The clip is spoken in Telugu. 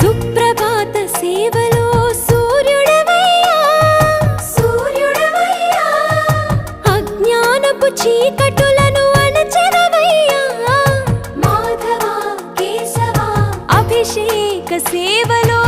సుప్రభాత సేవలో సూర్యుడవయ్యా సూర్యుడవయ్యా అజ్ఞానపు చీకటులను అణచెదవయ్యా మాధవ కేశవ అభిషేక సేవలో